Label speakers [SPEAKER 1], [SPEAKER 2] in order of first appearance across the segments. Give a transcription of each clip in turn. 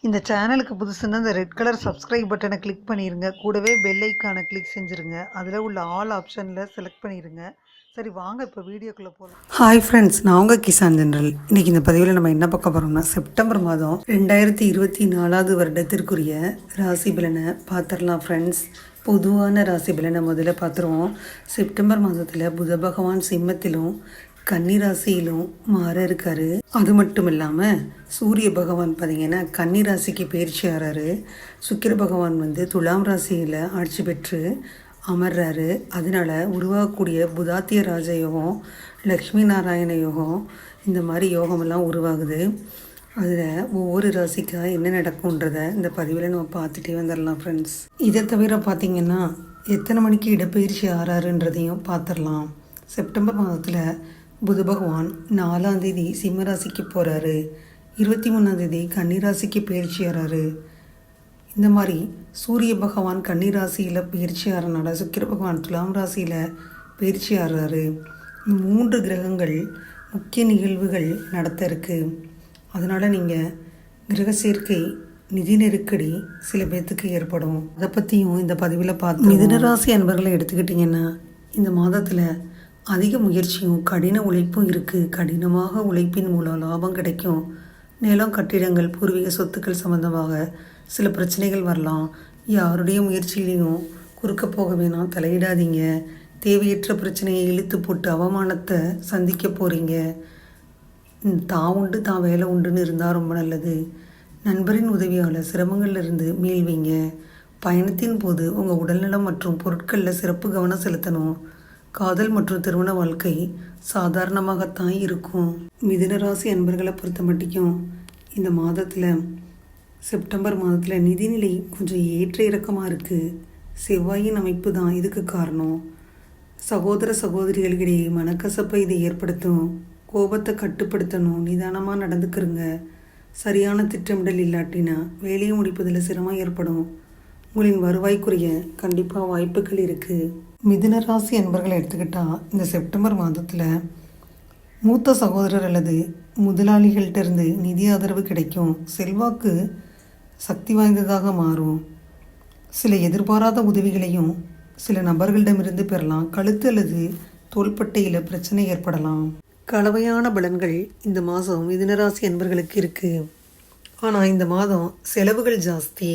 [SPEAKER 1] இந்த சேனலுக்கு புதுசுன்னா இந்த ரெட் கலர் சப்ஸ்கிரைப் பட்டனை கிளிக் பண்ணிடுங்க. கூடவே பெல் ஐக்கானை கிளிக் செஞ்சுருங்க. அதில் உள்ள ஆல் ஆப்ஷனில் செலக்ட் பண்ணிடுங்க. சரி வாங்க இப்போ வீடியோக்குள்ளே போகலாம்.
[SPEAKER 2] ஹாய் ஃப்ரெண்ட்ஸ், நான் உங்கள் கிசான் ஜென்ரல். இன்றைக்கி இந்த பதிவில் நம்ம என்ன பார்க்க போகிறோம்னா, செப்டம்பர் மாதம் 2024 வருடத்திற்குரிய ராசி பலனை பார்த்துடலாம் ஃப்ரெண்ட்ஸ். பொதுவான ராசி பலனை முதல்ல பார்த்துருவோம். செப்டம்பர் மாதத்தில் புத பகவான் சிம்மத்திலும் கன்னி ராசியிலும் மாற இருக்காரு. அது மட்டும் இல்லாமல் சூரிய பகவான் பார்த்தீங்கன்னா கன்னி ராசிக்கு பயிற்சி ஆறாரு. சுக்கிர பகவான் துலாம் ராசியில் ஆட்சி பெற்று அமர்றாரு. அதனால உருவாகக்கூடிய புதாத்திய ராஜ யோகம், லக்ஷ்மி நாராயண யோகம், இந்த மாதிரி யோகமெல்லாம் உருவாகுது. அதில் ஒவ்வொரு ராசிக்காக என்ன நடக்கும்ன்றதை இந்த பதிவில் நம்ம பார்த்துட்டே வந்துடலாம் ஃப்ரெண்ட்ஸ். இதை தவிர பார்த்திங்கன்னா எத்தனை மணிக்கு இடப்பெயர்ச்சி ஆறாருன்றதையும் பார்த்துடலாம். செப்டம்பர் மாதத்தில் புத பகவான் 4ஆம் தேதி சிம்ம ராசிக்கு போகிறாரு. 23ஆம் கன்னிராசிக்கு பயிற்சி ஆறாரு. இந்த மாதிரி சூரிய பகவான் கன்னி ராசியில் பயிற்சி ஆறனால சுக்கிர பகவான் துலாம் ராசியில் பயிற்சி ஆறாரு. 3 கிரகங்கள் முக்கிய நிகழ்வுகள் நடத்த இருக்குது. அதனால் நீங்கள் கிரக சேர்க்கை, நிதி நெருக்கடி சில பேர்த்துக்கு ஏற்படும். அதை பற்றியும் இந்த பதிவில் பார்த்து மிதுன ராசி அன்பர்களை எடுத்துக்கிட்டிங்கன்னா இந்த மாதத்தில் அதிக முயற்சியும் கடின உழைப்பும் இருக்குது. கடினமாக உழைப்பின் மூலம் லாபம் கிடைக்கும். நிலம், கட்டிடங்கள், பூர்வீக சொத்துக்கள் சம்பந்தமாக சில பிரச்சனைகள் வரலாம். யாருடைய முயற்சியிலையும் குறுக்க போக வேணாம், தலையிடாதீங்க. தேவையற்ற பிரச்சனையை இழுத்து போட்டு அவமானத்தை சந்திக்க போகிறீங்க. தான் உண்டு தான் வேலை உண்டுன்னு இருந்தால் ரொம்ப நல்லது. நண்பரின் உதவியால் சிரமங்கள்லேருந்து மீள்வீங்க. பயணத்தின் போது உங்கள் உடல்நலம் மற்றும் பொருட்களில் சிறப்பு கவனம் செலுத்தணும். காதல் மற்றும் திருமண வாழ்க்கை சாதாரணமாகத்தான் இருக்கும். மிதுன ராசி அன்பர்களை பொறுத்த மட்டும் இந்த மாதத்தில் செப்டம்பர் மாதத்தில் நிதிநிலை கொஞ்சம் ஏற்ற இறக்கமாக இருக்குது. செவ்வாயின் அமைப்பு தான் இதுக்கு காரணம். சகோதர சகோதரிகளிடையே மனக்கசப்பை இதை ஏற்படுத்தும். கோபத்தை கட்டுப்படுத்தணும், நிதானமாக நடந்துக்கிறங்க. சரியான திட்டமிடல் இல்லாட்டினா வேலையை முடிப்பதில் சிரமம் ஏற்படும். உங்களின் வருவாய் குறைய கண்டிப்பாக வாய்ப்புகள் இருக்குது. மிதுன ராசி அன்பர்களை எடுத்துக்கிட்டால் இந்த செப்டம்பர் மாதத்தில் மூத்த சகோதரர் அல்லது முதலாளிகள்கிட்டருந்து நிதி ஆதரவு கிடைக்கும். செல்வாக்கு சக்தி வாய்ந்ததாக மாறும். சில எதிர்பாராத உதவிகளையும் சில நபர்களிடமிருந்து பெறலாம். கழுத்து அல்லது தோள்பட்டையில் பிரச்சனை ஏற்படலாம். கலவையான பலன்கள் இந்த மாதம் மிதுனராசி அன்பர்களுக்கு இருக்குது. ஆனால் இந்த மாதம் செலவுகள் ஜாஸ்தி.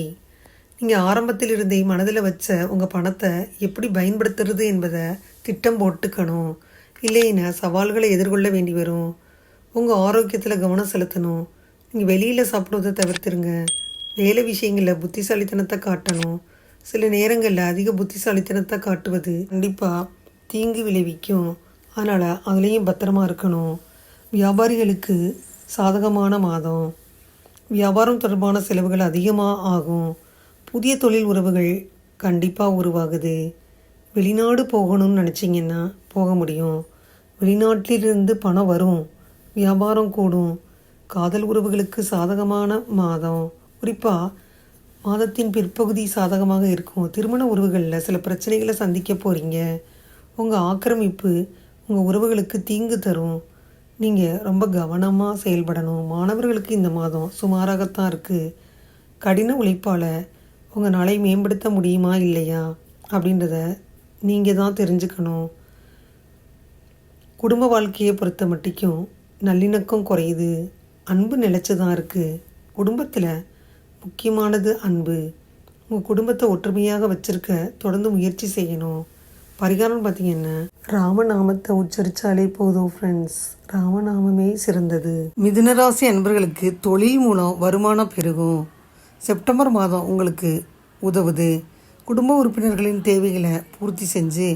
[SPEAKER 2] நீங்கள் ஆரம்பத்தில் இருந்தே மனதில் வச்ச உங்கள் பணத்தை எப்படி பயன்படுத்துறது என்பதை திட்டம் போட்டுக்கணும். இல்லைன்னா சவால்களை எதிர்கொள்ள வேண்டி வரும். உங்கள் ஆரோக்கியத்தில் கவனம் செலுத்தணும். நீங்கள் வெளியில் சாப்பிடுவதை தவிர்த்துருங்க. வேலை விஷயங்களில் புத்திசாலித்தனத்தை காட்டணும். சில நேரங்களில் அதிக புத்திசாலித்தனத்தை காட்டுவது கண்டிப்பாக தீங்கு விளைவிக்கும். அதனால் அதுலேயும் பத்திரமா இருக்கணும். வியாபாரிகளுக்கு சாதகமான மாதம். வியாபாரம் தொடர்பான செலவுகள் அதிகமாக ஆகும். புதிய தொழில் உறவுகள் கண்டிப்பாக உருவாகுது. வெளிநாடு போகணும்னு நினச்சிங்கன்னா போக முடியும். வெளிநாட்டிலிருந்து பணம் வரும். வியாபாரம் கூடும். காதல் உறவுகளுக்கு சாதகமான மாதம். குறிப்பாக மாதத்தின் பிற்பகுதி சாதகமாக இருக்கும். திருமண உறவுகளில் சில பிரச்சனைகளை சந்திக்க போகிறீங்க. உங்கள் ஆக்கிரமிப்பு உங்கள் உறவுகளுக்கு தீங்கு தரும். நீங்கள் ரொம்ப கவனமாக செயல்படணும். மாணவர்களுக்கு இந்த மாதம் சுமாராகத்தான் இருக்குது. கடின உழைப்பால் உங்கள் நாளை மேம்படுத்த முடியுமா இல்லையா அப்படின்றத நீங்கள் தான் தெரிஞ்சுக்கணும். குடும்ப வாழ்க்கையை பொறுத்த மட்டும் நல்லிணக்கம் குறையுது. அன்பு நிலைச்சு தான் இருக்குது. குடும்பத்தில் முக்கியமானது அன்பு. உங்கள் குடும்பத்தை ஒற்றுமையாக வச்சுருக்க தொடர்ந்து முயற்சி செய்யணும். பரிகாரம் பார்த்திங்கன்னா ராமநாமத்தை உச்சரித்தாலே போதும் ஃப்ரெண்ட்ஸ். ராமநாமமே சிறந்தது. மிதுனராசி அன்பர்களுக்கு தொழில் மூலம் வருமானம் பெருகும். செப்டம்பர் மாதம் உங்களுக்கு உதவுது. குடும்ப உறுப்பினர்களின் தேவைகளை பூர்த்தி செஞ்சு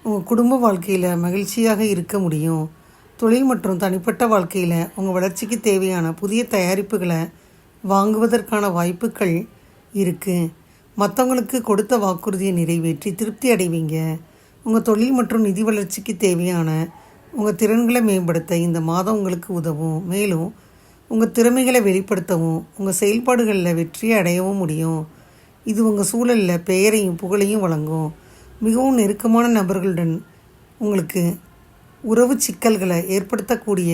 [SPEAKER 2] உங்கள் குடும்ப வாழ்க்கையில் மகிழ்ச்சியாக இருக்க முடியும். தொழில் மற்றும் தனிப்பட்ட வாழ்க்கையில் உங்கள் வளர்ச்சிக்கு தேவையான புதிய தயாரிப்புகளை வாங்குவதற்கான வாய்ப்புகள் இருக்குது. மற்றவங்களுக்கு கொடுத்த வாக்குறுதியை நிறைவேற்றி திருப்தி அடைவீங்க. உங்கள் தொழில் மற்றும் நிதி வளர்ச்சிக்கு தேவையான உங்கள் திறன்களை மேம்படுத்த இந்த மாதம் உங்களுக்கு உதவும். மேலும் உங்கள் திறமைகளை வெளிப்படுத்தவும் உங்கள் செயல்பாடுகளில் வெற்றியை அடையவும் முடியும். இது உங்கள் சூழலில் பெயரையும் புகழையும் வழங்கும். மிகவும் நெருக்கமான நபர்களுடன் உங்களுக்கு உறவு சிக்கல்களை ஏற்படுத்தக்கூடிய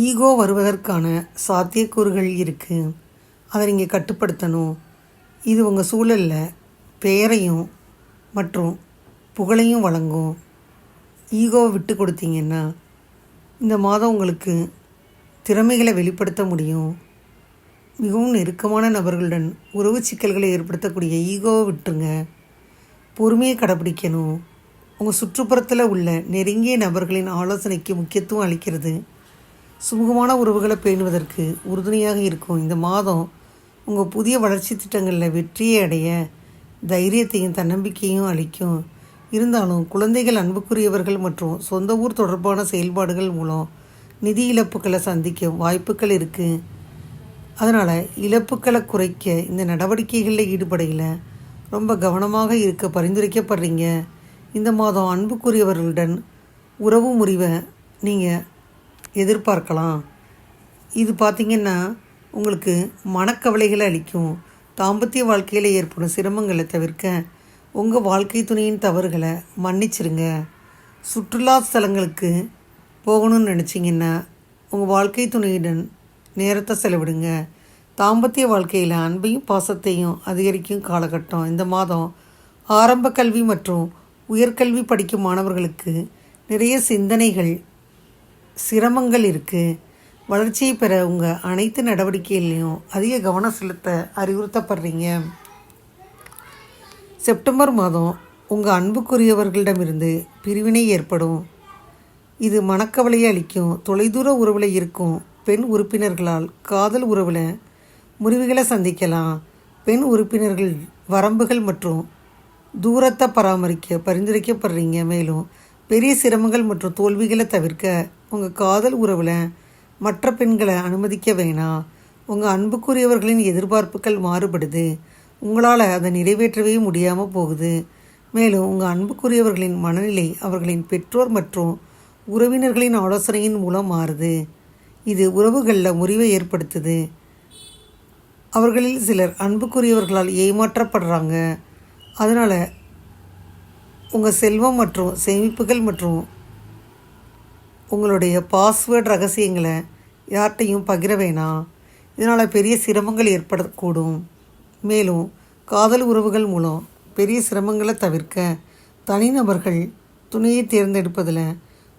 [SPEAKER 2] ஈகோ வருவதற்கான சாத்தியக்கூறுகள் இருக்குது. அதை நீங்கள் கட்டுப்படுத்தணும். இது உங்கள் சூழலில் பெயரையும் மற்றும் புகழையும் வழங்கும். ஈகோவை விட்டு கொடுத்தீங்கன்னா இந்த மாதம் உங்களுக்கு திறமைகளை வெளிப்படுத்த முடியும். மிகவும் நெருக்கமான நபர்களுடன் உறவு சிக்கல்களை ஏற்படுத்தக்கூடிய ஈகோவை விட்டுருங்க. பொறுமையை கடைப்பிடிக்கணும். உங்கள் சுற்றுப்புறத்தில் உள்ள நெருங்கிய நபர்களின் ஆலோசனைக்கு முக்கியத்துவம் அளிக்கிறது சுமூகமான உறவுகளை பேணுவதற்கு உறுதுணையாக இருக்கும். இந்த மாதம் உங்கள் புதிய வளர்ச்சி திட்டங்களில் வெற்றியை அடைய தைரியத்தையும் தன்னம்பிக்கையும் அளிக்கும். இருந்தாலும் குழந்தைகள், அன்புக்குரியவர்கள் மற்றும் சொந்த ஊர் தொடர்பான செயல்பாடுகள் மூலம் நிதி இழப்புகளை சந்திக்க வாய்ப்புகள் இருக்குது. அதனால் இழப்புகளை குறைக்க இந்த நடவடிக்கைகளில் ஈடுபடையில் ரொம்ப கவனமாக இருக்க பரிந்துரைக்கப்படுறீங்க. இந்த மாதம் அன்புக்குரியவர்களுடன் உறவு முறிவை நீங்கள் எதிர்பார்க்கலாம். இது பார்த்திங்கன்னா உங்களுக்கு மனக்கவலைகளை அளிக்கும். தாம்பத்திய வாழ்க்கையில் ஏற்படும் சிரமங்களை தவிர்க்க உங்கள் வாழ்க்கை துணையின் தவறுகளை மன்னிச்சிருங்க. சுற்றுலா ஸ்தலங்களுக்கு போகணும்னு நினச்சிங்கன்னா உங்கள் வாழ்க்கை துணையுடன் நேரத்தை செலவிடுங்க. தாம்பத்திய வாழ்க்கையில் அன்பையும் பாசத்தையும் அதிகரிக்கும் காலகட்டம். இந்த மாதம் ஆரம்ப கல்வி மற்றும் உயர்கல்வி படிக்கும் மாணவர்களுக்கு நிறைய சிந்தனைகள், சிரமங்கள் இருக்குது. வளர்ச்சியை பெற உங்கள் அனைத்து நடவடிக்கைகளையும் அதிக கவனம் செலுத்த அறிவுறுத்தப்படுறீங்க. செப்டம்பர் மாதம் உங்கள் அன்புக்குரியவர்களிடமிருந்து பிரிவினை ஏற்படும். இது மனக்கவலையை அளிக்கும். தொலைதூர உறவில் இருக்கும் பெண் உறுப்பினர்களால் காதல் உறவில் முறிவுகளை சந்திக்கலாம். பெண் உறுப்பினர்கள் வரம்புகள் மற்றும் தூரத்தை பராமரிக்க பரிந்துரைக்கப்படுறீங்க. மேலும் பெரிய சிரமங்கள் மற்றும் தோல்விகளை தவிர்க்க உங்கள் காதல் உறவில் மற்ற பெண்களை அனுமதிக்க வேணாம். உங்கள் அன்புக்குரியவர்களின் எதிர்பார்ப்புகள் மாறுபடுது. உங்களால் அதை நிறைவேற்றவே முடியாமல் போகுது. மேலும் உங்கள் அன்புக்குரியவர்களின் மனநிலை அவர்களின் பெற்றோர் மற்றும் உறவினர்களின் ஆலோசனையின் மூலம் மாறுது. இது உறவுகளில் முறிவை ஏற்படுத்துது. அவர்களில் சிலர் அன்புக்குரியவர்களால் ஏமாற்றப்படுறாங்க. அதனால் உங்கள் செல்வம் மற்றும் சேமிப்புகள் மற்றும் உங்களுடைய பாஸ்வேர்டு ரகசியங்களை யார்கிட்டையும் பகிர வேணாம். இதனால் பெரிய சிரமங்கள் ஏற்படக்கூடும். மேலும் காதல் உறவுகள் மூலம் பெரிய சிரமங்களை தவிர்க்க தனிநபர்கள் துணையை தேர்ந்தெடுப்பதில்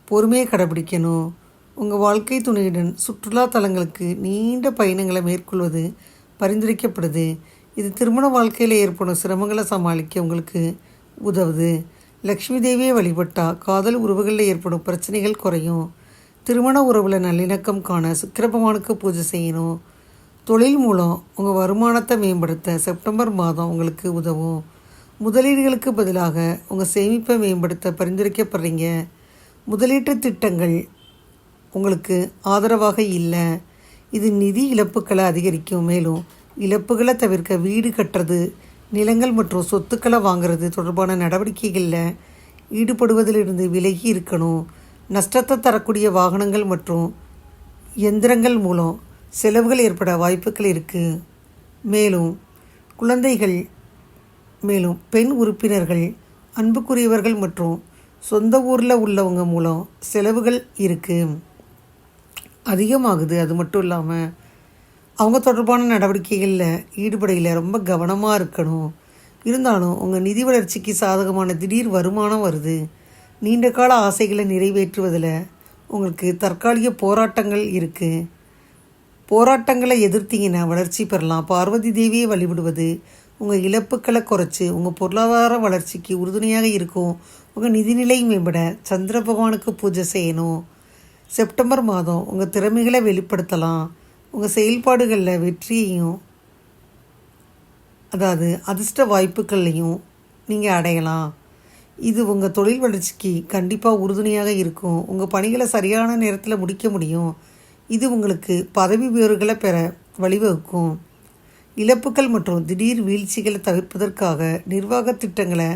[SPEAKER 2] பொறுமையை கடைபிடிக்கணும். உங்கள் வாழ்க்கை துணையுடன் சுற்றுலா தலங்களுக்கு நீண்ட பயணங்களை மேற்கொள்வது பரிந்துரைக்கப்படுது. இது திருமண வாழ்க்கையில் ஏற்படும் சிரமங்களை சமாளிக்க உங்களுக்கு உதவுது. லக்ஷ்மி தேவியை வழிபட்டால் காதல் உறவுகளில் ஏற்படும் பிரச்சனைகள் குறையும். திருமண உறவில் நல்லிணக்கம் காண சுக்கிரபகவானுக்கு பூஜை செய்யணும். தொழில் மூலம் உங்கள் வருமானத்தை மேம்படுத்த செப்டம்பர் மாதம் உங்களுக்கு உதவும். முதலீடுகளுக்கு பதிலாக உங்கள் சேமிப்பை மேம்படுத்த பரிந்துரைக்கப்படுறீங்க. முதலீட்டு திட்டங்கள் உங்களுக்கு ஆதரவாக இல்லை. இது நிதி இழப்புகளை அதிகரிக்கும். மேலும் இழப்புகளை தவிர்க்க வீடு கட்டுறது, நிலங்கள் மற்றும் சொத்துக்களை வாங்கிறது தொடர்பான நடவடிக்கைகளில் ஈடுபடுவதிலிருந்து விலகி இருக்கணும். நஷ்டத்தை தரக்கூடிய வாகனங்கள் மற்றும் எந்திரங்கள் மூலம் செலவுகள் ஏற்பட வாய்ப்புகள் இருக்குது. மேலும் குழந்தைகள், மேலும் பெண் உறுப்பினர்கள், அன்புக்குரியவர்கள் மற்றும் சொந்த ஊரில் உள்ளவங்க மூலம் செலவுகள் இருக்குது, அதிகமாகுது. அது மட்டும் இல்லாமல் அவங்க தொடர்பான நடவடிக்கைகளில் ஈடுபடையில் ரொம்ப கவனமாக இருக்கணும். இருந்தாலும் உங்கள் நிதி வளர்ச்சிக்கு சாதகமான திடீர் வருமானம் வருது. நீண்ட கால ஆசைகளை நிறைவேற்றுவதில் உங்களுக்கு தற்காலிக போராட்டங்கள் இருக்குது. போராட்டங்களை எதிர்த்தீங்கன்னா வளர்ச்சி பெறலாம். பார்வதி தேவியை வழிபடுவது உங்கள் இழப்புக்களை குறைச்சி உங்கள் பொருளாதார வளர்ச்சிக்கு உறுதுணையாக இருக்கும். உங்கள் நிதிநிலை மேம்பட சந்திர பகவானுக்கு பூஜை செய்யணும். செப்டம்பர் மாதம் உங்கள் திறமைகளை வெளிப்படுத்தலாம். உங்கள் செயல்பாடுகளில் வெற்றியையும் அதாவது அதிர்ஷ்ட வாய்ப்புகளையும் நீங்கள் அடையலாம். இது உங்கள் தொழில் வளர்ச்சிக்கு கண்டிப்பாக உறுதுணையாக இருக்கும். உங்கள் பணிகளை சரியான நேரத்தில் முடிக்க முடியும். இது உங்களுக்கு பதவி உயர்வுகளை பெற வழிவகுக்கும். இழப்புகள் மற்றும் திடீர் வீழ்ச்சிகளை தவிர்ப்பதற்காக நிர்வாக திட்டங்களை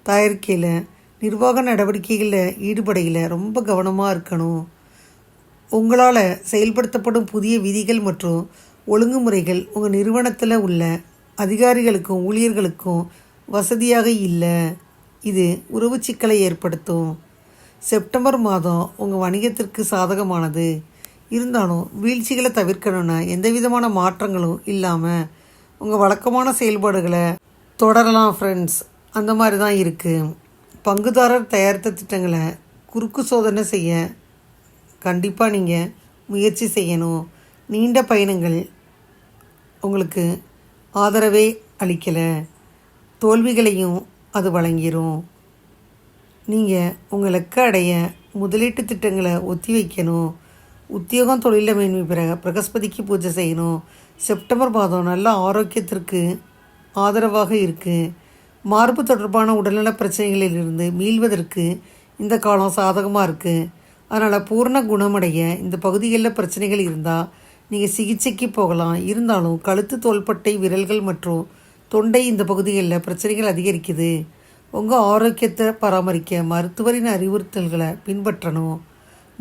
[SPEAKER 2] தயாரிக்கையில், நிர்வாக நடவடிக்கைகளில் ஈடுபடையில் ரொம்ப கவனமாக இருக்கணும். உங்களால் செயல்படுத்தப்படும் புதிய விதிகள் மற்றும் ஒழுங்குமுறைகள் உங்கள் நிறுவனத்தில் உள்ள அதிகாரிகளுக்கும் ஊழியர்களுக்கும் வசதியாக இல்லை. இது உறவு சிக்கலை ஏற்படுத்தும். செப்டம்பர் மாதம் உங்கள் வணிகத்திற்கு சாதகமானது. இருந்தாலும் வீழ்ச்சிகளை தவிர்க்கணும்னா எந்த விதமான மாற்றங்களும் இல்லாமல் உங்கள் வழக்கமான செயல்பாடுகளை தொடரலாம் ஃப்ரெண்ட்ஸ். அந்த மாதிரி தான் இருக்குது. பங்குதாரர் தயாரித்த திட்டங்களை குறுக்கு சோதனை செய்ய கண்டிப்பாக நீங்கள் முயற்சி செய்யணும். நீண்ட பயணங்கள் உங்களுக்கு ஆதரவே அளிக்கலை, தோல்விகளையும் அது வழங்கிடும். நீங்கள் உங்கள் இலக்கை அடைய முதலீட்டு திட்டங்களை ஒத்தி வைக்கணும். உத்தியோகம் தொழிலில் மேன்மை பெற பிரகஸ்பதிக்கு பூஜை செய்யணும். செப்டம்பர் மாதம் நல்ல ஆரோக்கியத்திற்கு ஆதரவாக இருக்குது. மார்பு தொடர்பான உடல்நல பிரச்சனைகளிலிருந்து மீள்வதற்கு இந்த காலம் சாதகமாக இருக்குது. அதனால் பூர்ண குணமடைய இந்த பகுதிகளில் பிரச்சனைகள் இருந்தால் நீங்கள் சிகிச்சைக்கு போகலாம். இருந்தாலும் கழுத்து, தோள்பட்டை, விரல்கள் மற்றும் தொண்டை இந்த பகுதிகளில் பிரச்சனைகள் அதிகரிக்குது. உங்கள் ஆரோக்கியத்தை பராமரிக்க மருத்துவரின் அறிவுறுத்தல்களை பின்பற்றணும்.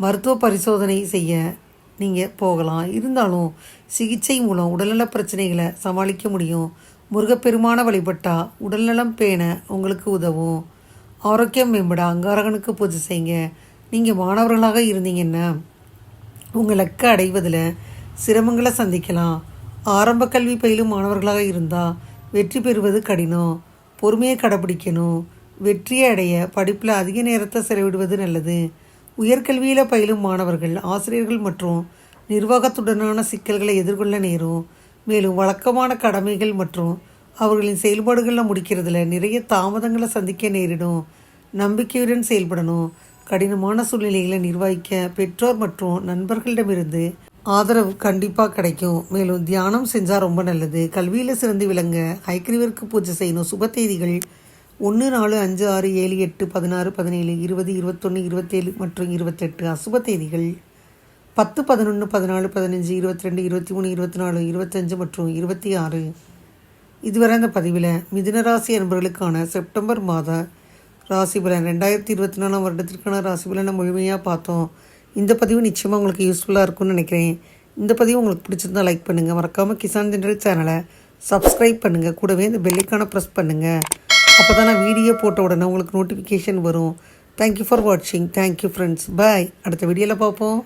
[SPEAKER 2] மருத்துவ பரிசோதனை செய்ய நீங்கள் போகலாம். இருந்தாலும் சிகிச்சை மூலம் உடல்நல பிரச்சனைகளை சமாளிக்க முடியும். முருகப்பெருமான வழிபட்டால் உடல்நலம் பேண உங்களுக்கு உதவும். ஆரோக்கியம் மேம்பட அங்காரகனுக்கு பூஜை செய்யுங்க. நீங்கள் மாணவர்களாக இருந்தீங்கன்னா உங்கள் இலக்கை அடைவதில் சிரமங்களை சந்திக்கலாம். ஆரம்ப கல்வி பயிலும் மாணவர்களாக இருந்தால் வெற்றி பெறுவது கடினம். பொறுமையை கடைப்பிடிக்கணும். வெற்றியை அடைய படிப்பில் அதிக நேரத்தை செலவிடுவது நல்லது. உயர்கல்வியில் பயிலும் மாணவர்கள் ஆசிரியர்கள் மற்றும் நிர்வாகத்துடனான சிக்கல்களை எதிர்கொள்ள நேரும். மேலும் வழக்கமான கடமைகள் மற்றும் அவர்களின் செயல்பாடுகளில் முடிக்கிறதுல நிறைய தாமதங்களை சந்திக்க நேரிடும். நம்பிக்கையுடன் செயல்படணும். கடினமான சூழ்நிலைகளை நிர்வகிக்க பெற்றோர் மற்றும் நண்பர்களிடமிருந்து ஆதரவு கண்டிப்பாக கிடைக்கும். மேலும் தியானம் செஞ்சால் ரொம்ப நல்லது. கல்வியில் சிறந்து விளங்க ஹைக்கிரீவருக்கு பூஜை செய்யணும். சுப தேதிகள் 1, 4, 5, 6, 7, 8, 16, 17, 20, 21, 27 மற்றும் 28. அசுப தேதிகள் 10, 11, 14, 15, 22, 23, 24, 25 மற்றும் 26. இதுவரை அந்த பதிவில் மிதுனராசி அன்பர்களுக்கான செப்டம்பர் மாத ராசி பலன் 2024 வருடத்திற்கான ராசி பலனை முழுமையாக பார்த்தோம். இந்த பதிவு நிச்சயமாக உங்களுக்கு யூஸ்ஃபுல்லாக இருக்கும்னு நினைக்கிறேன். இந்த பதிவு உங்களுக்கு பிடிச்சிருந்தால் லைக் பண்ணுங்கள். மறக்காமல் கிசான் ஜெனரல் சேனலை சப்ஸ்கிரைப் பண்ணுங்கள். கூடவே இந்த பெல்லைக்கான ப்ரெஸ் பண்ணுங்கள். அப்போ தான் நான் வீடியோ போட்ட உடனே உங்களுக்கு நோட்டிஃபிகேஷன் வரும். தேங்க்யூ ஃபார் வாட்சிங். Thank you friends. பாய். அடுத்த வீடியோவில் பார்ப்போம்.